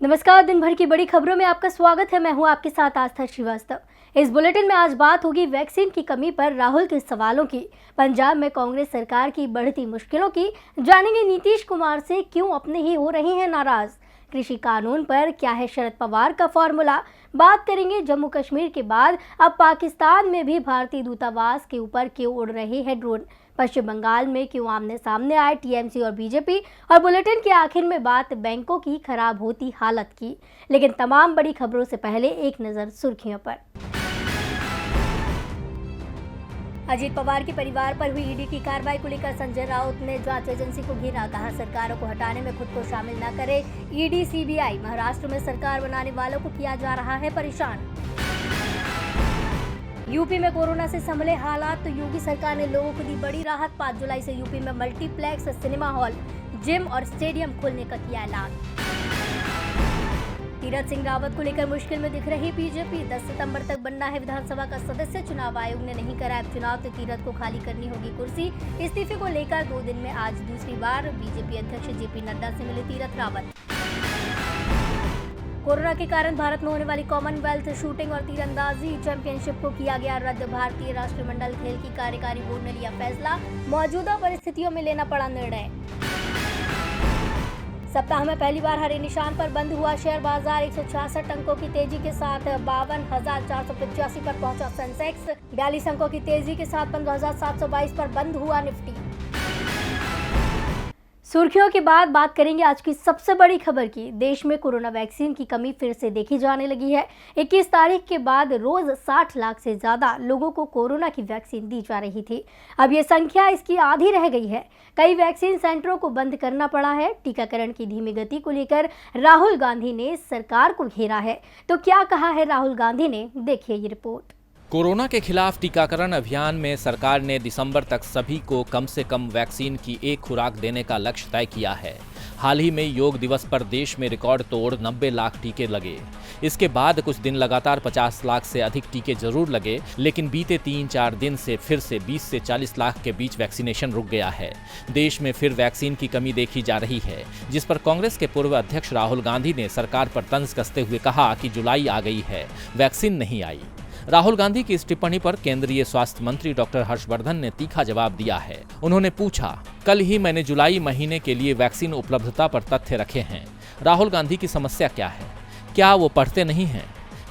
नमस्कार। दिन भर की बड़ी खबरों में आपका स्वागत है। मैं हूं आपके साथ आस्था श्रीवास्तव। इस बुलेटिन में आज बात होगी वैक्सीन की कमी पर राहुल के सवालों की, पंजाब में कांग्रेस सरकार की बढ़ती मुश्किलों की, जानेंगे नीतीश कुमार से क्यों अपने ही हो रहे हैं नाराज, कृषि कानून पर क्या है शरद पवार का फॉर्मूला, बात करेंगे जम्मू कश्मीर के बाद अब पाकिस्तान में भी भारतीय दूतावास के ऊपर क्यों उड़ रहे हैं ड्रोन, पश्चिम बंगाल में क्यों आमने सामने आए टीएमसी और बीजेपी, और बुलेटिन के आखिर में बात बैंकों की खराब होती हालत की। लेकिन तमाम बड़ी खबरों से पहले एक नजर सुर्खियों पर। अजीत पवार के परिवार पर हुई ईडी की कार्रवाई को लेकर संजय राउत ने जांच एजेंसी को घेरा, कहा सरकारों को हटाने में खुद को शामिल न करे ईडी सीबीआई। महाराष्ट्र में सरकार बनाने वालों को किया जा रहा है परेशान। यूपी में कोरोना से संभले हालात, तो योगी सरकार ने लोगों को दी बड़ी राहत। 5 जुलाई से यूपी में मल्टीप्लेक्स, सिनेमा हॉल, जिम और स्टेडियम खोलने का किया ऐलान। तीरथ सिंह रावत को लेकर मुश्किल में दिख रही बीजेपी, 10 सितंबर तक बनना है विधानसभा का सदस्य, चुनाव आयोग ने नहीं कराया चुनाव तो तीरथ को खाली करनी होगी कुर्सी। इस्तीफे को लेकर 2 दिन में आज दूसरी बार बीजेपी अध्यक्ष जेपी नड्डा से मिले तीरथ रावत। कोरोना के कारण भारत में होने वाली कॉमनवेल्थ शूटिंग और तीरंदाजी चैंपियनशिप को किया गया रद्द। भारतीय राष्ट्रमंडल खेल की कार्यकारी बोर्ड ने लिया फैसला, मौजूदा परिस्थितियों में लेना पड़ा निर्णय। सप्ताह में पहली बार हरे निशान पर बंद हुआ शेयर बाजार, 166 अंकों की तेजी के साथ 52,485 पर पहुंचा सेंसेक्स, 42 अंकों की तेजी के साथ 15,722 पर बंद हुआ निफ्टी। सुर्खियों के बाद बात करेंगे आज की सबसे बड़ी खबर की। देश में कोरोना वैक्सीन की कमी फिर से देखी जाने लगी है। 21 तारीख के बाद रोज 60 लाख से ज्यादा लोगों को कोरोना की वैक्सीन दी जा रही थी। अब ये संख्या इसकी आधी रह गई है। कई वैक्सीन सेंटरों को बंद करना पड़ा है। टीकाकरण की धीमी गति को लेकर राहुल गांधी ने सरकार को घेरा है। तो क्या कहा है राहुल गांधी ने, देखिए ये रिपोर्ट। कोरोना के खिलाफ टीकाकरण अभियान में सरकार ने दिसंबर तक सभी को कम से कम वैक्सीन की एक खुराक देने का लक्ष्य तय किया है। हाल ही में योग दिवस पर देश में रिकॉर्ड तोड़ 90 लाख टीके लगे। इसके बाद कुछ दिन लगातार 50 लाख से अधिक टीके जरूर लगे, लेकिन बीते 3-4 दिन से फिर से 20 से 40 लाख के बीच वैक्सीनेशन रुक गया है। देश में फिर वैक्सीन की कमी देखी जा रही है, जिस पर कांग्रेस के पूर्व अध्यक्ष राहुल गांधी ने सरकार पर तंज कसते हुए कहा कि जुलाई आ गई है, वैक्सीन नहीं आई। राहुल गांधी की इस टिप्पणी पर केंद्रीय स्वास्थ्य मंत्री डॉक्टर हर्षवर्धन ने तीखा जवाब दिया है। उन्होंने पूछा, कल ही मैंने जुलाई महीने के लिए वैक्सीन उपलब्धता पर तथ्य रखे हैं। राहुल गांधी की समस्या क्या है? क्या वो पढ़ते नहीं हैं?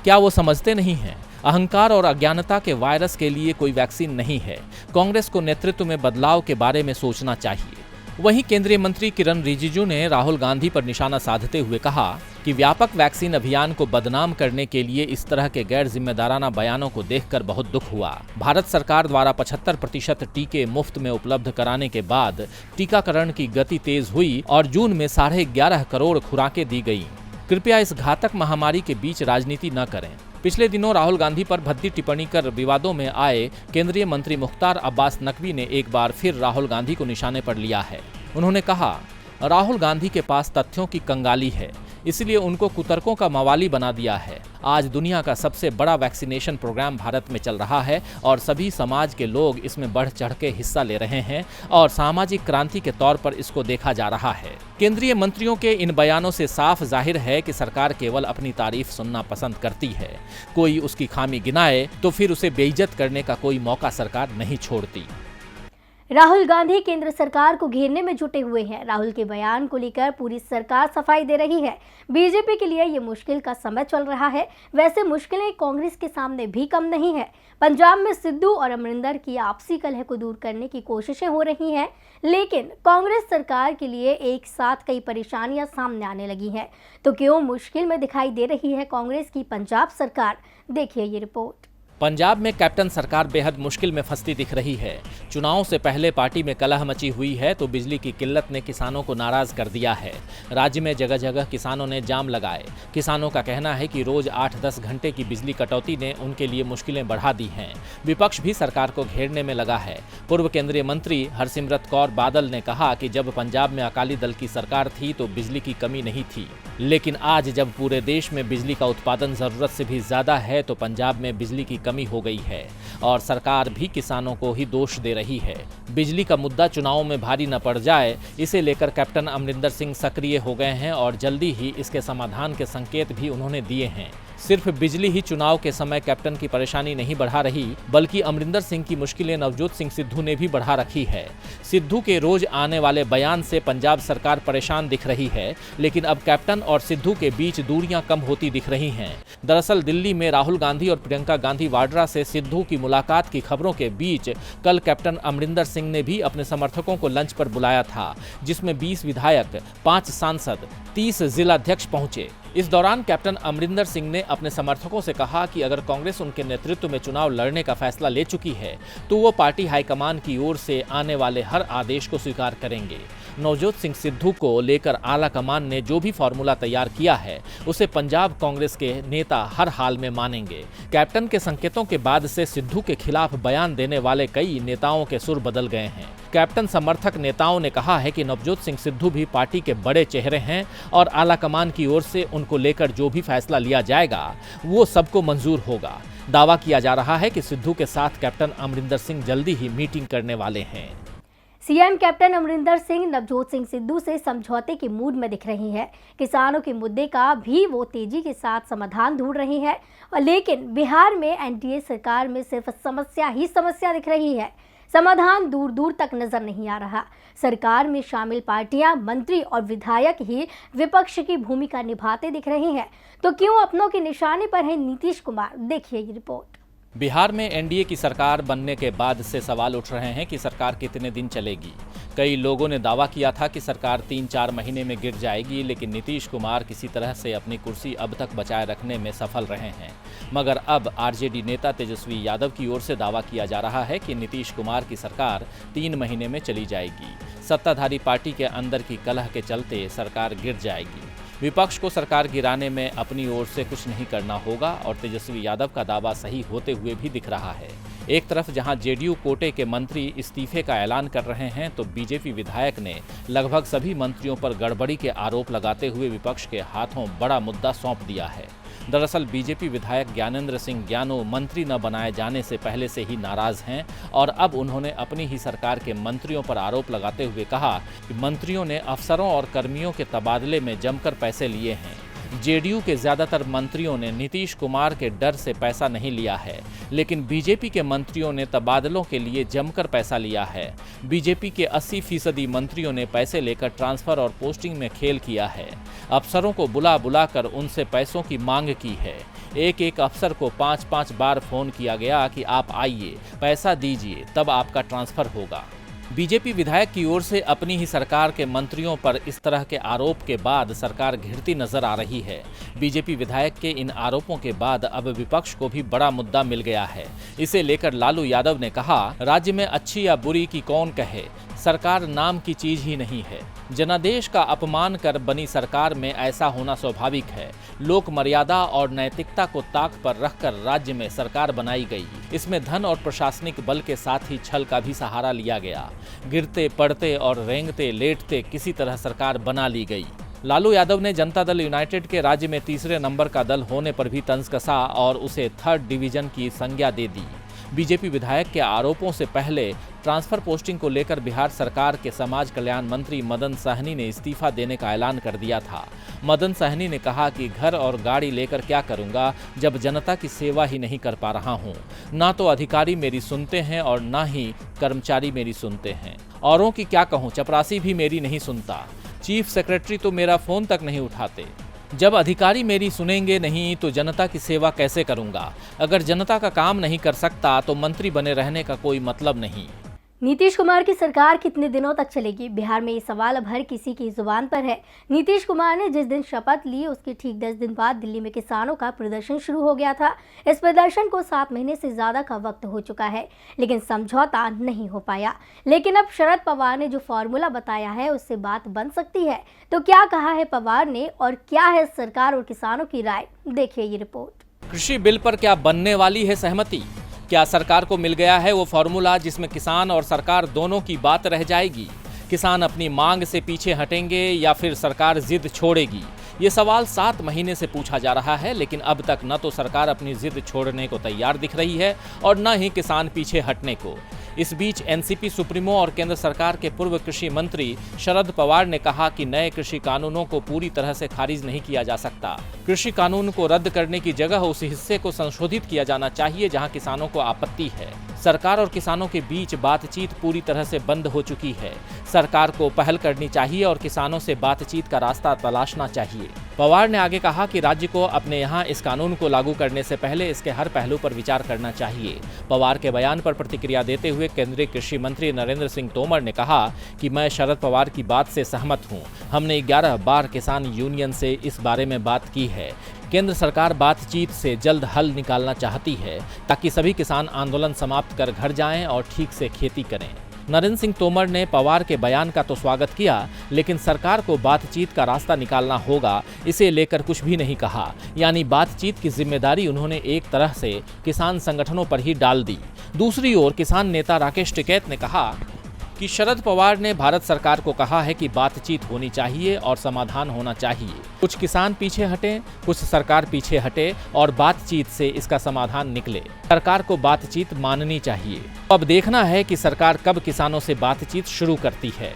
क्या वो समझते नहीं हैं? अहंकार और अज्ञानता के वायरस के लिए कोई वैक्सीन नहीं है। कांग्रेस को नेतृत्व में बदलाव के बारे में सोचना चाहिए। वहीं केंद्रीय मंत्री किरण रिजिजू ने राहुल गांधी पर निशाना साधते हुए कहा कि व्यापक वैक्सीन अभियान को बदनाम करने के लिए इस तरह के गैर जिम्मेदाराना बयानों को देखकर बहुत दुख हुआ। भारत सरकार द्वारा 75% टीके मुफ्त में उपलब्ध कराने के बाद टीकाकरण की गति तेज हुई और जून में 11.5 करोड़ खुराकें दी गई। कृपया इस घातक महामारी के बीच राजनीति न करें। पिछले दिनों राहुल गांधी पर भद्दी टिप्पणी कर विवादों में आए केंद्रीय मंत्री मुख्तार अब्बास नकवी ने एक बार फिर राहुल गांधी को निशाने पर लिया है। उन्होंने कहा, राहुल गांधी के पास तथ्यों की कंगाली है, इसलिए उनको कुतर्कों का मवाली बना दिया है। आज दुनिया का सबसे बड़ा वैक्सीनेशन प्रोग्राम भारत में चल रहा है और सभी समाज के लोग इसमें बढ़ चढ़ के हिस्सा ले रहे हैं और सामाजिक क्रांति के तौर पर इसको देखा जा रहा है। केंद्रीय मंत्रियों के इन बयानों से साफ जाहिर है कि सरकार केवल अपनी तारीफ सुनना पसंद करती है। कोई उसकी खामी गिनाए तो फिर उसे बेइज्जत करने का कोई मौका सरकार नहीं छोड़ती। राहुल गांधी केंद्र सरकार को घेरने में जुटे हुए हैं। राहुल के बयान को लेकर पूरी सरकार सफाई दे रही है। बीजेपी के लिए ये मुश्किल का समय चल रहा है। वैसे मुश्किलें कांग्रेस के सामने भी कम नहीं है। पंजाब में सिद्धू और अमरिंदर की आपसी कलह को दूर करने की कोशिशें हो रही हैं, लेकिन कांग्रेस सरकार के लिए एक साथ कई परेशानियां सामने आने लगी हैं। तो क्यों मुश्किल में दिखाई दे रही है कांग्रेस की पंजाब सरकार, देखिए ये रिपोर्ट। पंजाब में कैप्टन सरकार बेहद मुश्किल में फंसती दिख रही है। चुनाव से पहले पार्टी में कलह मची हुई है तो बिजली की किल्लत ने किसानों को नाराज कर दिया है। राज्य में जगह जगह किसानों ने जाम लगाए। किसानों का कहना है कि रोज 8-10 घंटे की बिजली कटौती ने उनके लिए मुश्किलें बढ़ा दी हैं। विपक्ष भी सरकार को घेरने में लगा है। पूर्व केंद्रीय मंत्री हरसिमरत कौर बादल ने कहा कि जब पंजाब में अकाली दल की सरकार थी तो बिजली की कमी नहीं थी। लेकिन आज जब पूरे देश में बिजली का उत्पादन ज़रूरत से भी ज़्यादा है तो पंजाब में बिजली की कमी हो गई है और सरकार भी किसानों को ही दोष दे रही है। बिजली का मुद्दा चुनाव में भारी न पड़ जाए, इसे लेकर कैप्टन अमरिंदर सिंह सक्रिय हो गए हैं और जल्दी ही इसके समाधान के संकेत भी उन्होंने दिए हैं। सिर्फ बिजली ही चुनाव के समय कैप्टन की परेशानी नहीं बढ़ा रही, बल्कि अमरिंदर सिंह की मुश्किलें नवजोत सिंह सिद्धू ने भी बढ़ा रखी है। सिद्धू के रोज आने वाले बयान से पंजाब सरकार परेशान दिख रही है, लेकिन अब कैप्टन और सिद्धू के बीच दूरियां कम होती दिख रही हैं। दरअसल दिल्ली में राहुल गांधी और प्रियंका गांधी वाड्रा से सिद्धू की मुलाकात की खबरों के बीच कल कैप्टन अमरिंदर सिंह ने भी अपने समर्थकों को लंच पर बुलाया था, जिसमें 20 विधायक, 5 सांसद, 30 जिलाध्यक्ष पहुंचे। इस दौरान कैप्टन अमरिंदर सिंह ने अपने समर्थकों से कहा कि अगर कांग्रेस उनके नेतृत्व में चुनाव लड़ने का फैसला ले चुकी है तो वो पार्टी हाईकमान की ओर से आने वाले हर आदेश को स्वीकार करेंगे। नवजोत सिंह सिद्धू को लेकर आला कमान ने जो भी फॉर्मूला तैयार किया है उसे पंजाब कांग्रेस के नेता हर हाल में मानेंगे। कैप्टन के संकेतों के बाद से सिद्धू के खिलाफ बयान देने वाले कई नेताओं के सुर बदल गए हैं। कैप्टन समर्थक नेताओं ने कहा है कि नवजोत सिंह सिद्धू भी पार्टी के बड़े चेहरे हैं और आला कमान की ओर से उनको लेकर जो भी फैसला लिया जाएगा वो सबको मंजूर होगा। दावा किया जा रहा है कि सिद्धू के साथ कैप्टन अमरिंदर सिंह जल्दी ही मीटिंग करने वाले हैं। सीएम कैप्टन अमरिंदर सिंह नवजोत सिंह सिद्धू से समझौते के मूड में दिख रही हैं। किसानों के मुद्दे का भी वो तेजी के साथ समाधान ढूंढ रही है, लेकिन बिहार में एनडीए सरकार में सिर्फ समस्या ही समस्या दिख रही है। समाधान दूर दूर तक नजर नहीं आ रहा। सरकार में शामिल पार्टियां, मंत्री और विधायक ही विपक्ष की भूमिका निभाते दिख रहे हैं। तो क्यों अपनों के निशाने पर है नीतीश कुमार? देखिए ये रिपोर्ट। बिहार में एनडीए की सरकार बनने के बाद से सवाल उठ रहे हैं कि सरकार कितने दिन चलेगी। कई लोगों ने दावा किया था कि सरकार 3-4 महीने में गिर जाएगी, लेकिन नीतीश कुमार किसी तरह से अपनी कुर्सी अब तक बचाए रखने में सफल रहे हैं। मगर अब आरजेडी नेता तेजस्वी यादव की ओर से दावा किया जा रहा है कि नीतीश कुमार की सरकार 3 महीने में चली जाएगी। सत्ताधारी पार्टी के अंदर की कलह के चलते सरकार गिर जाएगी। विपक्ष को सरकार गिराने में अपनी ओर से कुछ नहीं करना होगा और तेजस्वी यादव का दावा सही होते हुए भी दिख रहा है। एक तरफ जहां जेडीयू कोटे के मंत्री इस्तीफे का ऐलान कर रहे हैं तो बीजेपी विधायक ने लगभग सभी मंत्रियों पर गड़बड़ी के आरोप लगाते हुए विपक्ष के हाथों बड़ा मुद्दा सौंप दिया है। दरअसल बीजेपी विधायक ज्ञानेंद्र सिंह ज्ञानू मंत्री न बनाए जाने से पहले से ही नाराज हैं और अब उन्होंने अपनी ही सरकार के मंत्रियों पर आरोप लगाते हुए कहा कि मंत्रियों ने अफसरों और कर्मियों के तबादले में जमकर पैसे लिए हैं। जेडीयू के ज्यादातर मंत्रियों ने नीतीश कुमार के डर से पैसा नहीं लिया है, लेकिन बीजेपी के मंत्रियों ने तबादलों के लिए जमकर पैसा लिया है। बीजेपी के 80% मंत्रियों ने पैसे लेकर ट्रांसफर और पोस्टिंग में खेल किया है। अफसरों को बुला बुलाकर उनसे पैसों की मांग की है। एक अफसर को 5-5 बार फोन किया गया कि आप आइए, पैसा दीजिए, तब आपका ट्रांसफर होगा। बीजेपी विधायक की ओर से अपनी ही सरकार के मंत्रियों पर इस तरह के आरोप के बाद सरकार घिरती नजर आ रही है। बीजेपी विधायक के इन आरोपों के बाद अब विपक्ष को भी बड़ा मुद्दा मिल गया है। इसे लेकर लालू यादव ने कहा, राज्य में अच्छी या बुरी की कौन कहे, सरकार नाम की चीज ही नहीं है। जनादेश का अपमान कर बनी सरकार में ऐसा होना स्वाभाविक है। लोक मर्यादा और नैतिकता को ताक पर रखकर राज्य में सरकार बनाई गई। इसमें धन और प्रशासनिक बल के साथ ही छल का भी सहारा लिया गया। गिरते पड़ते और रेंगते लेटते किसी तरह सरकार बना ली गई। लालू यादव ने जनता दल यूनाइटेड के राज्य में तीसरे नंबर का दल होने पर भी तंज कसा और उसे 3rd डिवीजन की संज्ञा दे दी। बीजेपी विधायक के आरोपों से पहले ट्रांसफर पोस्टिंग को लेकर बिहार सरकार के समाज कल्याण मंत्री मदन सहनी ने इस्तीफा देने का ऐलान कर दिया था। मदन सहनी ने कहा कि घर और गाड़ी लेकर क्या करूंगा जब जनता की सेवा ही नहीं कर पा रहा हूं। ना तो अधिकारी मेरी सुनते हैं और ना ही कर्मचारी मेरी सुनते हैं। औरों की क्या कहूं, चपरासी भी मेरी नहीं सुनता। चीफ सेक्रेटरी तो मेरा फोन तक नहीं उठाते। जब अधिकारी मेरी सुनेंगे नहीं तो जनता की सेवा कैसे करूंगा? अगर जनता का काम नहीं कर सकता तो मंत्री बने रहने का कोई मतलब नहीं। नीतीश कुमार की सरकार कितने दिनों तक चलेगी? बिहार में ये सवाल अब हर किसी की जुबान पर है। नीतीश कुमार ने जिस दिन शपथ ली उसके ठीक 10 दिन बाद दिल्ली में किसानों का प्रदर्शन शुरू हो गया था। इस प्रदर्शन को 7 महीने से ज्यादा का वक्त हो चुका है, लेकिन समझौता नहीं हो पाया। लेकिन अब शरद पवार ने जो फॉर्मूला बताया है उससे बात बन सकती है। तो क्या कहा है पवार ने और क्या है सरकार और किसानों की राय? देखिए ये रिपोर्ट। कृषि बिल पर क्या बनने वाली है सहमति? क्या सरकार को मिल गया है वो फॉर्मूला जिसमें किसान और सरकार दोनों की बात रह जाएगी? किसान अपनी मांग से पीछे हटेंगे या फिर सरकार जिद छोड़ेगी? ये सवाल 7 महीने से पूछा जा रहा है, लेकिन अब तक न तो सरकार अपनी जिद छोड़ने को तैयार दिख रही है और न ही किसान पीछे हटने को। इस बीच एनसीपी सुप्रीमो और केंद्र सरकार के पूर्व कृषि मंत्री शरद पवार ने कहा कि नए कृषि कानूनों को पूरी तरह से खारिज नहीं किया जा सकता। कृषि कानून को रद्द करने की जगह उस हिस्से को संशोधित किया जाना चाहिए जहां किसानों को आपत्ति है। सरकार और किसानों के बीच बातचीत पूरी तरह से बंद हो चुकी है। सरकार को पहल करनी चाहिए और किसानों से बातचीत का रास्ता तलाशना चाहिए। पवार ने आगे कहा कि राज्य को अपने यहाँ इस कानून को लागू करने से पहले इसके हर पहलू पर विचार करना चाहिए। पवार के बयान पर प्रतिक्रिया देते हुए केंद्रीय कृषि मंत्री नरेंद्र सिंह तोमर ने कहा कि मैं शरद पवार की बात से सहमत हूँ। हमने 11 बार किसान यूनियन से इस बारे में बात की है। केंद्र सरकार बातचीत से जल्द हल निकालना चाहती है ताकि सभी किसान आंदोलन समाप्त कर घर जाएं और ठीक से खेती करें। नरेंद्र सिंह तोमर ने पवार के बयान का तो स्वागत किया, लेकिन सरकार को बातचीत का रास्ता निकालना होगा, इसे लेकर कुछ भी नहीं कहा। यानी बातचीत की जिम्मेदारी उन्होंने एक तरह से किसान संगठनों पर ही डाल दी। दूसरी ओर किसान नेता राकेश टिकैत ने कहा कि शरद पवार ने भारत सरकार को कहा है कि बातचीत होनी चाहिए और समाधान होना चाहिए। कुछ किसान पीछे हटे, कुछ सरकार पीछे हटे और बातचीत से इसका समाधान निकले। सरकार को बातचीत माननी चाहिए। अब देखना है कि सरकार कब किसानों से बातचीत शुरू करती है।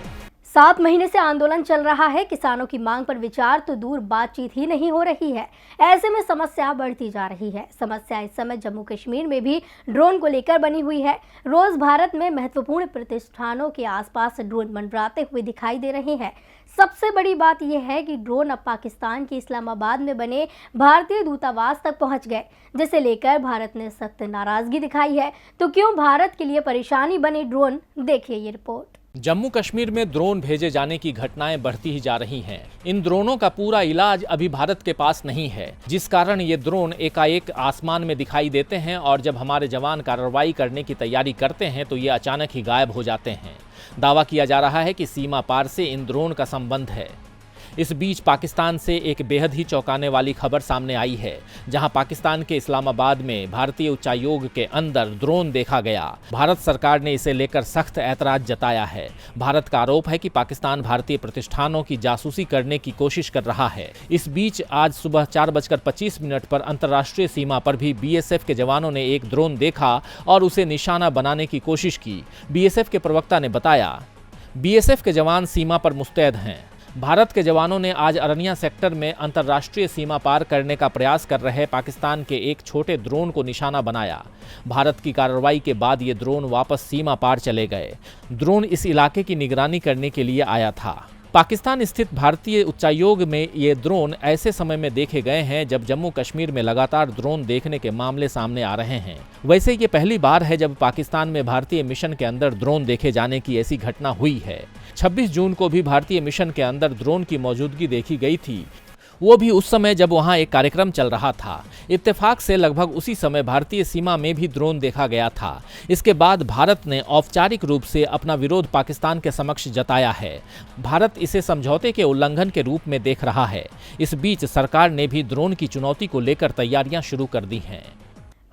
7 महीने से आंदोलन चल रहा है। किसानों की मांग पर विचार तो दूर, बातचीत ही नहीं हो रही है। ऐसे में समस्या बढ़ती जा रही है। समस्या इस समय जम्मू कश्मीर में भी ड्रोन को लेकर बनी हुई है। रोज भारत में महत्वपूर्ण प्रतिष्ठानों के आसपास ड्रोन मंडराते हुए दिखाई दे रहे हैं। सबसे बड़ी बात यह है कि ड्रोन अब पाकिस्तान के इस्लामाबाद में बने भारतीय दूतावास तक पहुंच गए, जिसे लेकर भारत ने सख्त नाराजगी दिखाई है। तो क्यों भारत के लिए परेशानी बने ड्रोन, देखिए ये रिपोर्ट। जम्मू कश्मीर में ड्रोन भेजे जाने की घटनाएं बढ़ती ही जा रही हैं। इन ड्रोनों का पूरा इलाज अभी भारत के पास नहीं है, जिस कारण ये ड्रोन एकाएक आसमान में दिखाई देते हैं और जब हमारे जवान कार्रवाई करने की तैयारी करते हैं तो ये अचानक ही गायब हो जाते हैं। दावा किया जा रहा है कि सीमा पार से इन ड्रोन का संबंध है। इस बीच पाकिस्तान से एक बेहद ही चौंकाने वाली खबर सामने आई है, जहां पाकिस्तान के इस्लामाबाद में भारतीय उच्चायोग के अंदर ड्रोन देखा गया। भारत सरकार ने इसे लेकर सख्त ऐतराज जताया है। भारत का आरोप है कि पाकिस्तान भारतीय प्रतिष्ठानों की जासूसी करने की कोशिश कर रहा है। इस बीच आज सुबह 4:25 पर अंतर्राष्ट्रीय सीमा पर भी बीएसएफ के जवानों ने एक ड्रोन देखा और उसे निशाना बनाने की कोशिश की। बीएसएफ के प्रवक्ता ने बताया, बीएसएफ के जवान सीमा पर मुस्तैद हैं। भारत के जवानों ने आज अरनिया सेक्टर में अंतर्राष्ट्रीय सीमा पार करने का प्रयास कर रहे पाकिस्तान के एक छोटे ड्रोन को निशाना बनाया। भारत की कार्रवाई के बाद ये ड्रोन वापस सीमा पार चले गए। ड्रोन इस इलाके की निगरानी करने के लिए आया था। पाकिस्तान स्थित भारतीय उच्चायोग में ये ड्रोन ऐसे समय में देखे गए हैं जब जम्मू कश्मीर में लगातार ड्रोन देखने के मामले सामने आ रहे हैं। वैसे ये पहली बार है जब पाकिस्तान में भारतीय मिशन के अंदर ड्रोन देखे जाने की ऐसी घटना हुई है। 26 जून को भी भारतीय मिशन के अंदर ड्रोन की मौजूदगी देखी गई थी, वो भी उस समय जब वहां एक कार्यक्रम चल रहा था। इत्तेफाक से लगभग उसी समय भारतीय सीमा में भी ड्रोन देखा गया था। इसके बाद भारत ने औपचारिक रूप से अपना विरोध पाकिस्तान के समक्ष जताया है। भारत इसे समझौते के उल्लंघन के रूप में देख रहा है। इस बीच सरकार ने भी ड्रोन की चुनौती को लेकर तैयारियां शुरू कर दी हैं।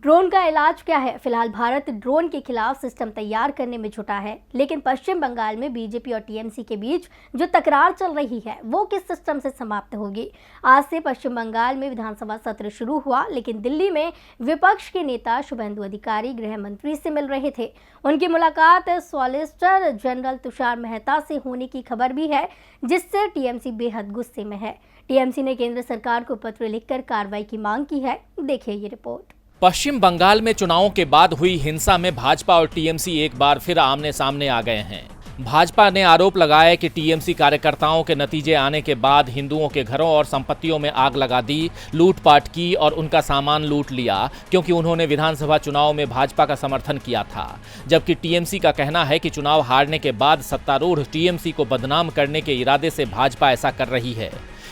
ड्रोन का इलाज क्या है? फिलहाल भारत ड्रोन के खिलाफ सिस्टम तैयार करने में जुटा है, लेकिन पश्चिम बंगाल में बीजेपी और टीएमसी के बीच जो तकरार चल रही है वो किस सिस्टम से समाप्त होगी? आज से पश्चिम बंगाल में विधानसभा सत्र शुरू हुआ, लेकिन दिल्ली में विपक्ष के नेता शुभेंदु अधिकारी गृह मंत्री से मिल रहे थे। उनकी मुलाकात सॉलिसिटर जनरल तुषार मेहता से होने की खबर भी है, जिससे टीएमसी बेहद गुस्से में है। टीएमसी ने केंद्र सरकार को पत्र लिखकर कार्रवाई की मांग की है। देखिए ये रिपोर्ट। पश्चिम बंगाल में चुनावों के बाद हुई हिंसा में भाजपा और टीएमसी एक बार फिर आमने सामने आ गए हैं। भाजपा ने आरोप लगाया कि टीएमसी कार्यकर्ताओं के नतीजे आने के बाद हिंदुओं के घरों और संपत्तियों में आग लगा दी, लूटपाट की और उनका सामान लूट लिया, क्योंकि उन्होंने विधानसभा चुनाव में भाजपा का समर्थन किया था। जबकि टीएमसी का कहना है कि चुनाव हारने के बाद सत्तारूढ़ टीएमसी को बदनाम करने के इरादे से भाजपा ऐसा कर रही है।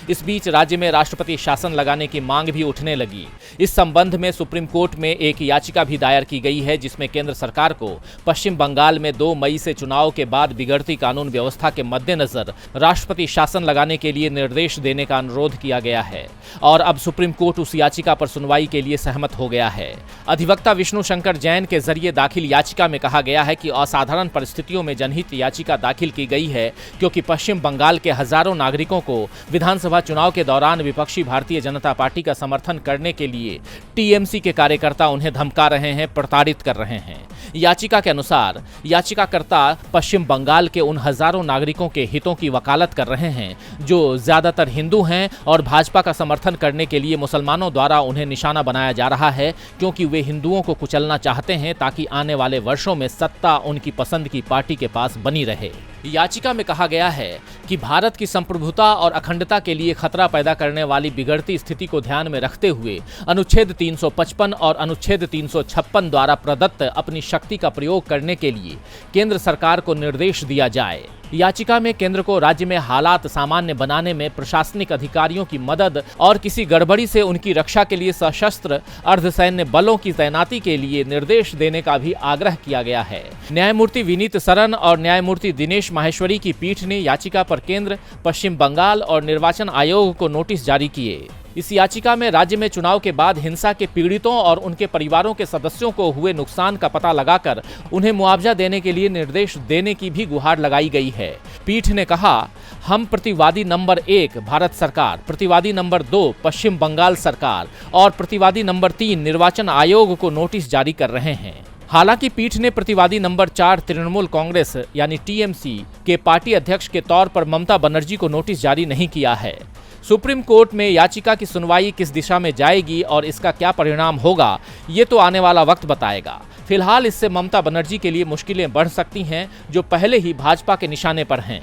इस बीच राज्य में राष्ट्रपति शासन लगाने की मांग भी उठने लगी। इस संबंध में सुप्रीम कोर्ट में एक याचिका भी दायर की गई है, जिसमें केंद्र सरकार को पश्चिम बंगाल में 2 मई से चुनाव के बाद बिगड़ती कानून व्यवस्था के मद्देनजर राष्ट्रपति शासन लगाने के लिए निर्देश देने का अनुरोध किया गया है। और अब सुप्रीम कोर्ट उस याचिका पर सुनवाई के लिए सहमत हो गया है। अधिवक्ता विष्णु शंकर जैन के जरिए दाखिल याचिका में कहा गया है कि असाधारण परिस्थितियों में जनहित याचिका दाखिल की गई है, क्योंकि पश्चिम बंगाल के हजारों नागरिकों को विधानसभा विधानसभा चुनाव के दौरान विपक्षी भारतीय जनता पार्टी का समर्थन करने के लिए टीएमसी के कार्यकर्ता उन्हें धमका रहे हैं, प्रताड़ित कर रहे हैं। याचिका के अनुसार याचिकाकर्ता पश्चिम बंगाल के उन हजारों नागरिकों के हितों की वकालत कर रहे हैं जो ज्यादातर हिंदू हैं और भाजपा का समर्थन करने के लिए मुसलमानों द्वारा उन्हें निशाना बनाया जा रहा है, क्योंकि वे हिंदुओं को कुचलना चाहते हैं ताकि आने वाले वर्षों में सत्ता उनकी पसंद की पार्टी के पास बनी रहे। याचिका में कहा गया है कि भारत की संप्रभुता और अखंडता के लिए खतरा पैदा करने वाली बिगड़ती स्थिति को ध्यान में रखते हुए अनुच्छेद 355 और अनुच्छेद 356 द्वारा प्रदत्त अपनी शक्ति का प्रयोग करने के लिए केंद्र सरकार को निर्देश दिया जाए। याचिका में केंद्र को राज्य में हालात सामान्य बनाने में प्रशासनिक अधिकारियों की मदद और किसी गड़बड़ी से उनकी रक्षा के लिए सशस्त्र अर्धसैन्य बलों की तैनाती के लिए निर्देश देने का भी आग्रह किया गया है। न्यायमूर्ति विनीत सरन और न्यायमूर्ति दिनेश माहेश्वरी की पीठ ने याचिका पर केंद्र, पश्चिम बंगाल और निर्वाचन आयोग को नोटिस जारी किए। इस याचिका में राज्य में चुनाव के बाद हिंसा के पीड़ितों और उनके परिवारों के सदस्यों को हुए नुकसान का पता लगाकर उन्हें मुआवजा देने के लिए निर्देश देने की भी गुहार लगाई गई है। पीठ ने कहा, हम प्रतिवादी नंबर 1 भारत सरकार, प्रतिवादी नंबर 2 पश्चिम बंगाल सरकार और प्रतिवादी नंबर 3 निर्वाचन आयोग को नोटिस जारी कर रहे हैं। हालांकि पीठ ने प्रतिवादी नंबर 4 तृणमूल कांग्रेस यानी टीएमसी के पार्टी अध्यक्ष के तौर पर ममता बनर्जी को नोटिस जारी नहीं किया है। सुप्रीम कोर्ट में याचिका की सुनवाई किस दिशा में जाएगी और इसका क्या परिणाम होगा, ये तो आने वाला वक्त बताएगा। फिलहाल इससे ममता बनर्जी के लिए मुश्किलें बढ़ सकती हैं, जो पहले ही भाजपा के निशाने पर हैं।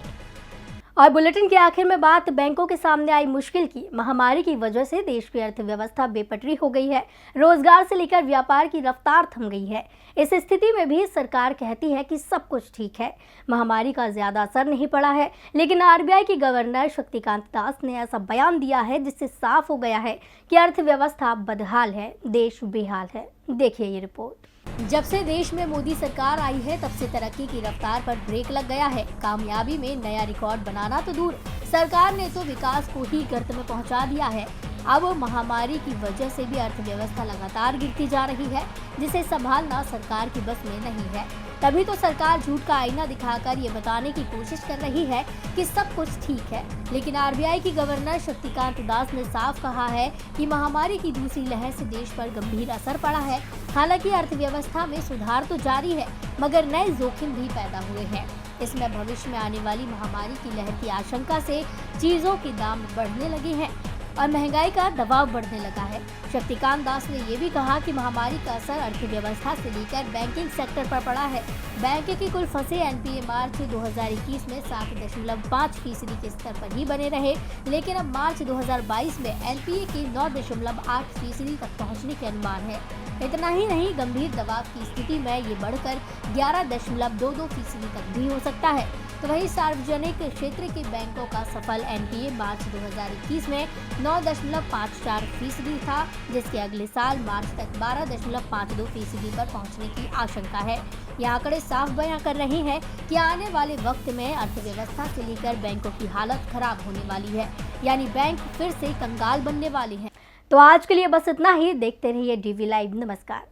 और बुलेटिन के आखिर में बात बैंकों के सामने आई मुश्किल की। महामारी की वजह से देश की अर्थव्यवस्था बेपटरी हो गई है। रोजगार से लेकर व्यापार की रफ्तार थम गई है। इस स्थिति में भी सरकार कहती है कि सब कुछ ठीक है, महामारी का ज्यादा असर नहीं पड़ा है, लेकिन आरबीआई की गवर्नर शक्तिकांत दास ने ऐसा बयान दिया है जिससे साफ हो गया है कि अर्थव्यवस्था बदहाल है, देश बेहाल है। देखिए ये रिपोर्ट। जब से देश में मोदी सरकार आई है तब से तरक्की की रफ्तार पर ब्रेक लग गया है। कामयाबी में नया रिकॉर्ड बनाना तो दूर, सरकार ने तो विकास को ही गर्त में पहुंचा दिया है। अब महामारी की वजह से भी अर्थव्यवस्था लगातार गिरती जा रही है, जिसे संभालना सरकार की बस में नहीं है। तभी तो सरकार झूठ का आईना दिखाकर ये बताने की कोशिश कर रही है कि सब कुछ ठीक है। लेकिन आरबीआई की गवर्नर शक्तिकांत दास ने साफ कहा है कि महामारी की दूसरी लहर से देश पर गंभीर असर पड़ा है। हालांकि अर्थव्यवस्था में सुधार तो जारी है, मगर नए जोखिम भी पैदा हुए हैं। इसमें भविष्य में आने वाली महामारी की लहर की आशंका से चीजों के दाम बढ़ने लगे हैं और महंगाई का दबाव बढ़ने लगा है। शक्तिकांत दास ने ये भी कहा कि महामारी का असर अर्थव्यवस्था से लेकर बैंकिंग सेक्टर पर पड़ा है। बैंक के कुल फंसे एनपीए मार्च 2021 में 7.5% के स्तर पर ही बने रहे, लेकिन अब मार्च 2022 में एनपीए के 9.8% तक पहुंचने के अनुमान है। इतना ही नहीं, गंभीर दबाव की स्थिति में ये बढ़कर 11.22% तक भी हो सकता है। तो वहीं सार्वजनिक क्षेत्र के बैंकों का सफल एनपीए मार्च 2021 में 9.54% था, जिसके अगले साल मार्च तक 12.52% पर पहुंचने की आशंका है। ये आंकड़े साफ बयां कर रहे हैं कि आने वाले वक्त में अर्थव्यवस्था से लेकर बैंकों की हालत खराब होने वाली है, यानी बैंक फिर से कंगाल बनने वाले हैं। तो आज के लिए बस इतना ही। देखते रहिए डीवी लाइव। नमस्कार।